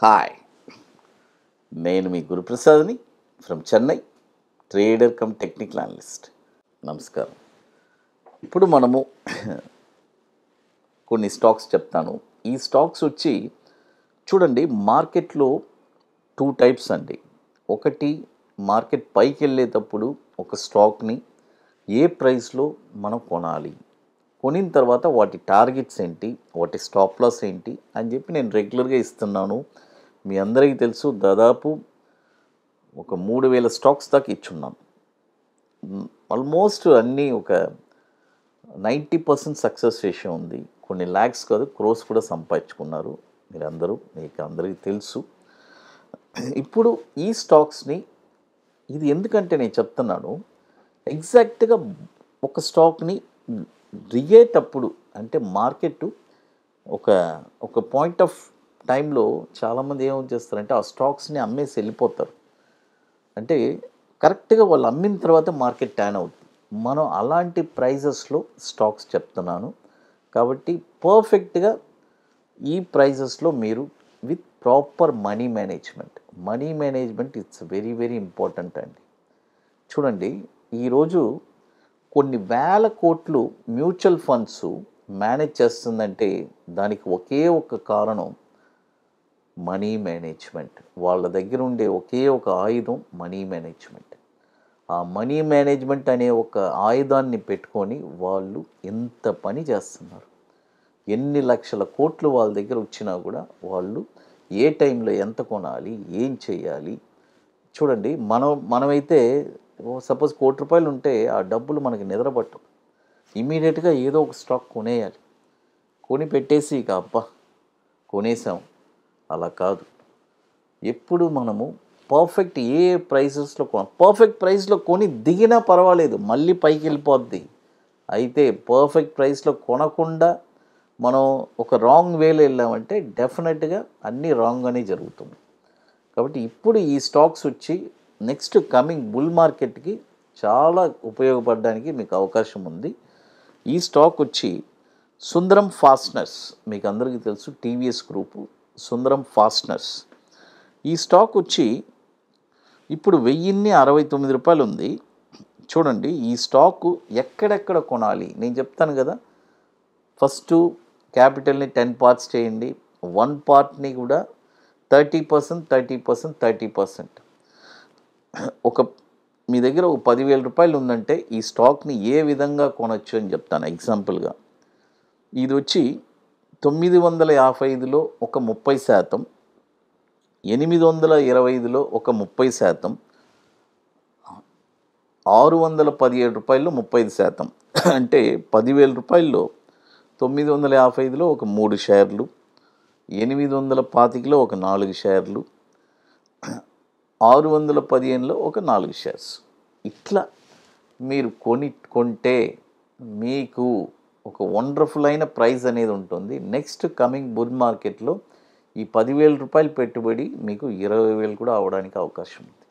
Hi, నేను మీ గురుప్రసాద్ని from Chennai, trader cum technical analyst. నమస్కారం. ఇప్పుడు మనము కొన్ని స్టాక్స్ చెప్తాను. ఈ స్టాక్స్ వచ్చి చూడండి, మార్కెట్లో 2 టైప్స్ అండి. ఒకటి, మార్కెట్ పైకి వెళ్ళేటప్పుడు ఒక స్టాక్ని ఏ ప్రైస్లో మనం కొనాలి, కొనిన తర్వాత వాటి టార్గెట్స్ ఏంటి, వాటి స్టాప్ లాస్ ఏంటి అని చెప్పి నేను రెగ్యులర్గా ఇస్తున్నాను. మీ అందరికీ తెలుసు, దాదాపు ఒక 3000 స్టాక్స్ దాకా ఇచ్చున్నాను. ఆల్మోస్ట్ అన్నీ ఒక 90% సక్సెస్ రేషియో ఉంది. కొన్ని ల్యాక్స్ కాదు, క్రోస్ కూడా సంపాదించుకున్నారు మీకు అందరికీ తెలుసు. ఇప్పుడు ఈ స్టాక్స్ని, ఇది ఎందుకంటే నేను చెప్తున్నాను, ఎగ్జాక్ట్గా ఒక స్టాక్ని దిగేటప్పుడు అంటే మార్కెట్ ఒక ఒక పాయింట్ ఆఫ్ టైంలో చాలామంది ఏమని చేస్తారంటే ఆ స్టాక్స్ని అమ్మేసి వెళ్ళిపోతారు. అంటే కరెక్ట్గా వాళ్ళు అమ్మిన తర్వాత మార్కెట్ టర్న్ అవుతుంది. మనం అలాంటి ప్రైజెస్లో స్టాక్స్ చెప్తున్నాను. కాబట్టి పర్ఫెక్ట్గా ఈ ప్రైజెస్లో మీరు with proper money management it's very very important అండి. చూడండి, ఈరోజు కొన్ని వేల కోట్లు మ్యూచువల్ ఫండ్స్ మేనేజ్ చేస్తుందంటే దానికి ఒకే ఒక కారణం మనీ మేనేజ్మెంట్. వాళ్ళ దగ్గర ఉండే ఒకే ఒక ఆయుధం మనీ మేనేజ్మెంట్. ఆ మనీ మేనేజ్మెంట్ అనే ఒక ఆయుధాన్ని పెట్టుకొని వాళ్ళు ఎంత పని చేస్తున్నారు. ఎన్ని లక్షల కోట్లు వాళ్ళ దగ్గర వచ్చినా కూడా వాళ్ళు ఏ టైంలో ఎంత కొనాలి, ఏం చేయాలి. చూడండి, మనమైతే సపోజ్ ₹1,00,00,000 ఉంటే ఆ డబ్బులు మనకి నిద్రపట్టం. ఇమీడియట్గా ఏదో ఒక స్టాక్ కొనేయాలి. కొని పెట్టేసి ఇక అబ్బా కొనేసాం, అలా కాదు. ఎప్పుడు మనము పర్ఫెక్ట్ పర్ఫెక్ట్ ప్రైస్లో కొని దిగినా పర్వాలేదు, మళ్ళీ పైకి వెళ్ళిపోద్ది. అయితే పర్ఫెక్ట్ ప్రైస్లో కొనకుండా మనం ఒక రాంగ్ వేలో వెళ్ళామంటే డెఫినెట్గా అన్నీ రాంగ్గానే జరుగుతుంది. కాబట్టి ఇప్పుడు ఈ స్టాక్స్ వచ్చి నెక్స్ట్ కమింగ్ బుల్ మార్కెట్కి చాలా ఉపయోగపడడానికి మీకు అవకాశం ఉంది. ఈ స్టాక్ వచ్చి సుందరం ఫాస్టనర్స్. మీకు అందరికీ తెలుసు, టీవీఎస్ గ్రూపు సుందరం ఫాస్టనర్స్. ఈ స్టాక్ వచ్చి ఇప్పుడు ₹1,069 ఉంది. చూడండి, ఈ స్టాకు ఎక్కడెక్కడ కొనాలి నేను చెప్తాను కదా. ఫస్ట్ క్యాపిటల్ని 10 పార్ట్స్ చేయండి. 1 పార్ట్ని కూడా 30%. మీ దగ్గర ఒక ₹10,000 ఉందంటే ఈ స్టాక్ని ఏ విధంగా కొనొచ్చు అని చెప్తాను. ఎగ్జాంపుల్గా ఇది వచ్చి 955లో ఒక 30%, 825లో ఒక 30%, ₹617లో 35%. అంటే ₹10,000లో 955లో ఒక 3 షేర్లు, 825లో ఒక 4 షేర్లు, 615లో ఒక 4 షేర్స్. ఇట్లా మీరు కొంటే మీకు ఒక వండర్ఫుల్ అయిన ప్రైస్ అనేది ఉంటుంది. నెక్స్ట్ కమింగ్ బుల్ మార్కెట్లో ఈ ₹10,000 పెట్టుబడి మీకు 20,000 కూడా అవడానికి అవకాశం ఉంది.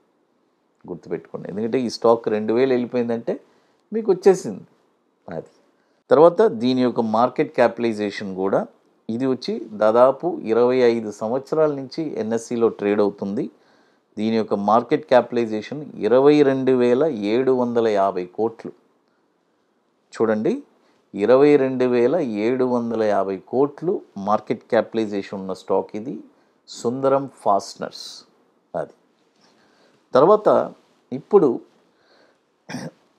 గుర్తుపెట్టుకోండి, ఎందుకంటే ఈ స్టాక్ 2,000 వెళ్ళిపోయిందంటే మీకు వచ్చేసింది అది. తర్వాత దీని యొక్క మార్కెట్ క్యాపిటలైజేషన్ కూడా, ఇది వచ్చి దాదాపు 25 సంవత్సరాల నుంచి ఎన్ఎస్సిలో ట్రేడ్ అవుతుంది. దీని యొక్క మార్కెట్ క్యాపిటలైజేషన్ 22,750 కోట్లు. చూడండి, 22,750 కోట్లు మార్కెట్ క్యాపిటలైజేషన్ ఉన్న స్టాక్ ఇది, సుందరం ఫాస్టనర్స్ అది. తర్వాత ఇప్పుడు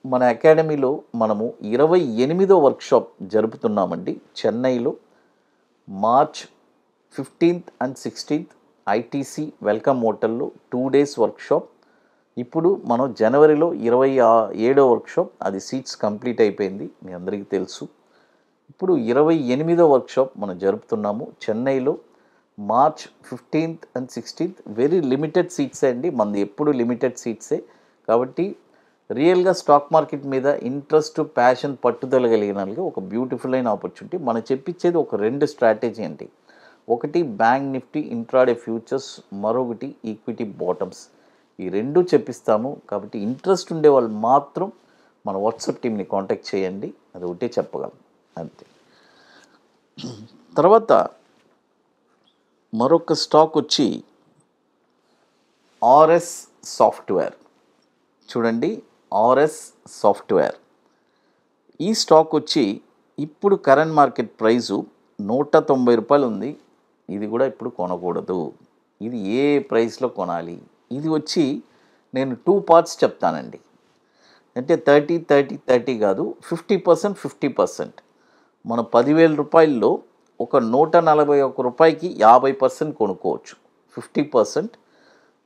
మన అకాడమీలో మనము 28వ వర్క్షాప్ జరుపుతున్నామండి చెన్నైలో. March 15th and 16th ITC welcome హోటల్లో 2 days వర్క్షాప్. ఇప్పుడు మనం జనవరిలో 27వ వర్క్షాప్, అది సీట్స్ కంప్లీట్ అయిపోయింది, మీ అందరికీ తెలుసు. ఇప్పుడు 28వ వర్క్షాప్ మనం జరుపుతున్నాము చెన్నైలో March 15th and 16th. Very limited సీట్సే అండి, మనది ఎప్పుడు లిమిటెడ్ సీట్సే. కాబట్టి రియల్గా స్టాక్ మార్కెట్ మీద ఇంట్రెస్ట్, ప్యాషన్, పట్టుదల కలిగిన వాళ్ళకి ఒక బ్యూటిఫుల్ అయిన ఆపర్చునిటీ. మనం చెప్పించేది ఒక 2 స్ట్రాటజీ అండి. ఒకటి బ్యాంక్ నిఫ్టీ ఇంట్రాడే ఫ్యూచర్స్, మరొకటి ఈక్విటీ బాటమ్స్. ఈ 2 చెప్పిస్తాము. కాబట్టి ఇంట్రెస్ట్ ఉండే వాళ్ళు మాత్రం మన వాట్సాప్ టీమ్ని కాంటాక్ట్ చేయండి, అది ఒకటే చెప్పగలం అంతే. తర్వాత మరొక స్టాక్ వచ్చి ఆర్ఎస్ సాఫ్ట్వేర్. చూడండి, ఆర్ఎస్ సాఫ్ట్వేర్ ఈ స్టాక్ వచ్చి ఇప్పుడు కరెంట్ మార్కెట్ ప్రైజు ₹190 ఉంది. ఇది కూడా ఇప్పుడు కొనకూడదు. ఇది ఏ ప్రైస్లో కొనాలి? ఇది వచ్చి నేను 2 పార్ట్స్ చెప్తానండి. అంటే 30 కాదు, 50% 50%. మన ₹10,000 ఒక ₹141కి 50% కొనుక్కోవచ్చు. 50%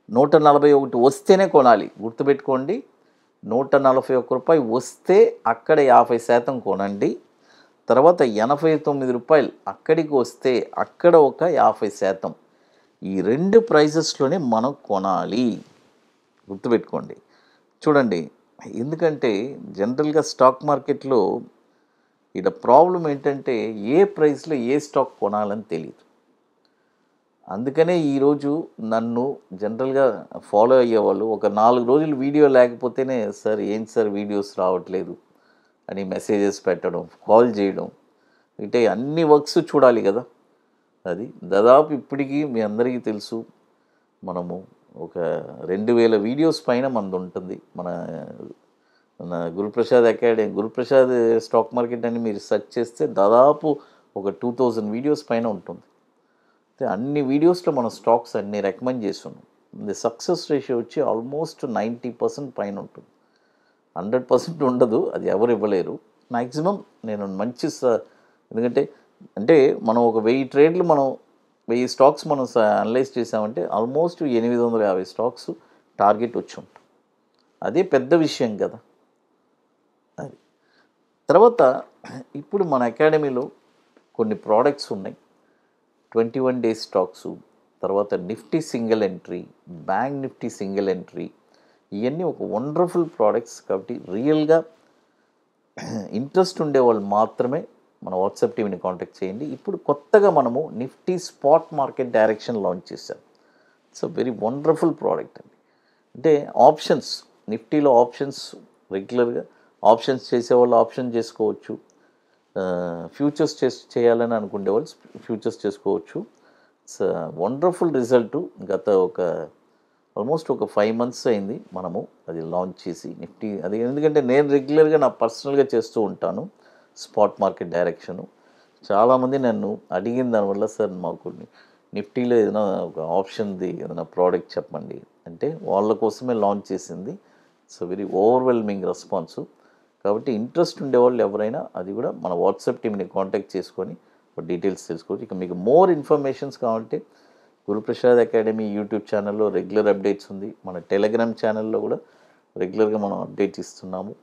141 వస్తేనే కొనాలి. గుర్తుపెట్టుకోండి, ₹141 వస్తే అక్కడ 50% కొనండి. తర్వాత ₹89 అక్కడికి వస్తే అక్కడ ఒక 50%. ఈ 2 ప్రైజెస్లోనే మనం కొనాలి. గుర్తుపెట్టుకోండి. చూడండి, ఎందుకంటే జనరల్గా స్టాక్ మార్కెట్లో ఇక్కడ ప్రాబ్లం ఏంటంటే ఏ ప్రైస్లో ఏ స్టాక్ కొనాలని తెలియదు. అందుకనే ఈరోజు నన్ను జనరల్గా ఫాలో అయ్యేవాళ్ళు ఒక 4 రోజులు వీడియో లేకపోతేనే, సార్ ఏంటి సార్ వీడియోస్ రావట్లేదు అని మెసేజెస్ పెట్టడం, కాల్ చేయడం. అంటే అన్ని వర్క్స్ చూడాలి కదా. అది దాదాపు ఇప్పటికీ మీ అందరికీ తెలుసు, మనము ఒక 2000 వీడియోస్ పైన మనది ఉంటుంది. మన Guruprasad academy, Guruprasad stock market అని మీరు సెర్చ్ చేస్తే దాదాపు ఒక 2000 వీడియోస్ పైన ఉంటుంది. అన్ని వీడియోస్లో మన స్టాక్స్ అన్ని రికమెండ్ చేస్తున్నాం. ది సక్సెస్ రేషియో వచ్చి ఆల్మోస్ట్ 90% పైన ఉంటుంది. 100% ఉండదు, అది ఎవరు ఇవ్వలేరు. మ్యాక్సిమం నేను మంచి ఎందుకంటే మనం ఒక 1000 ట్రేడ్లు, మనం 1000 స్టాక్స్ మనం అనలైజ్ చేసామంటే ఆల్మోస్ట్ 850 స్టాక్స్ టార్గెట్ వచ్చి ఉంటాం. అదే పెద్ద విషయం కదా. అది తర్వాత ఇప్పుడు మన అకాడమీలో కొన్ని ప్రోడక్ట్స్ ఉన్నాయి. 21 డేస్ స్టాక్స్, తర్వాత Nifty single entry, bank Nifty single entry, ఇవన్నీ ఒక వండర్ఫుల్ ప్రోడక్ట్స్. కాబట్టి రియల్గా ఇంట్రెస్ట్ ఉండేవాళ్ళు మాత్రమే మన వాట్సాప్ టీవీని కాంటాక్ట్ చేయండి. ఇప్పుడు కొత్తగా మనము Nifty spot market direction launch చేశాం. It's a very wonderful product అండి. అంటే ఆప్షన్స్, నిఫ్టీలో ఆప్షన్స్, రెగ్యులర్గా ఆప్షన్స్ చేసేవాళ్ళు ఆప్షన్ చేసుకోవచ్చు. ఫ్యూచర్స్ చేయాలని అనుకునే వాళ్ళు ఫ్యూచర్స్ చేసుకోవచ్చు. It's wonderful result. గత ఆల్మోస్ట్ ఒక 5 months అయింది మనము అది లాంచ్ చేసి నిఫ్టీ. అది ఎందుకంటే నేను రెగ్యులర్గా నా పర్సనల్గా చేస్తూ ఉంటాను స్పాట్ మార్కెట్ డైరెక్షను. చాలామంది నన్ను అడిగిన దానివల్ల, సార్ మాకు నిఫ్టీలో ఏదైనా ఒక ఆప్షన్ది ఏదైనా ప్రోడక్ట్ చెప్పండి అంటే వాళ్ళ కోసమే లాంచ్ చేసింది. It's very overwhelming response. కాబట్టి ఇంట్రెస్ట్ ఉండేవాళ్ళు ఎవరైనా అది కూడా మన వాట్సాప్ టీమ్ని కాంటాక్ట్ చేసుకొని డీటెయిల్స్ తెలుసుకోవచ్చు. ఇక మీకు మోర్ ఇన్ఫర్మేషన్స్ కావాలంటే గురుప్రసాద్ అకాడమీ యూట్యూబ్ ఛానల్లో రెగ్యులర్ అప్డేట్స్ ఉంది. మన టెలిగ్రామ్ ఛానల్లో కూడా రెగ్యులర్గా మనం అప్డేట్స్ ఇస్తున్నాము.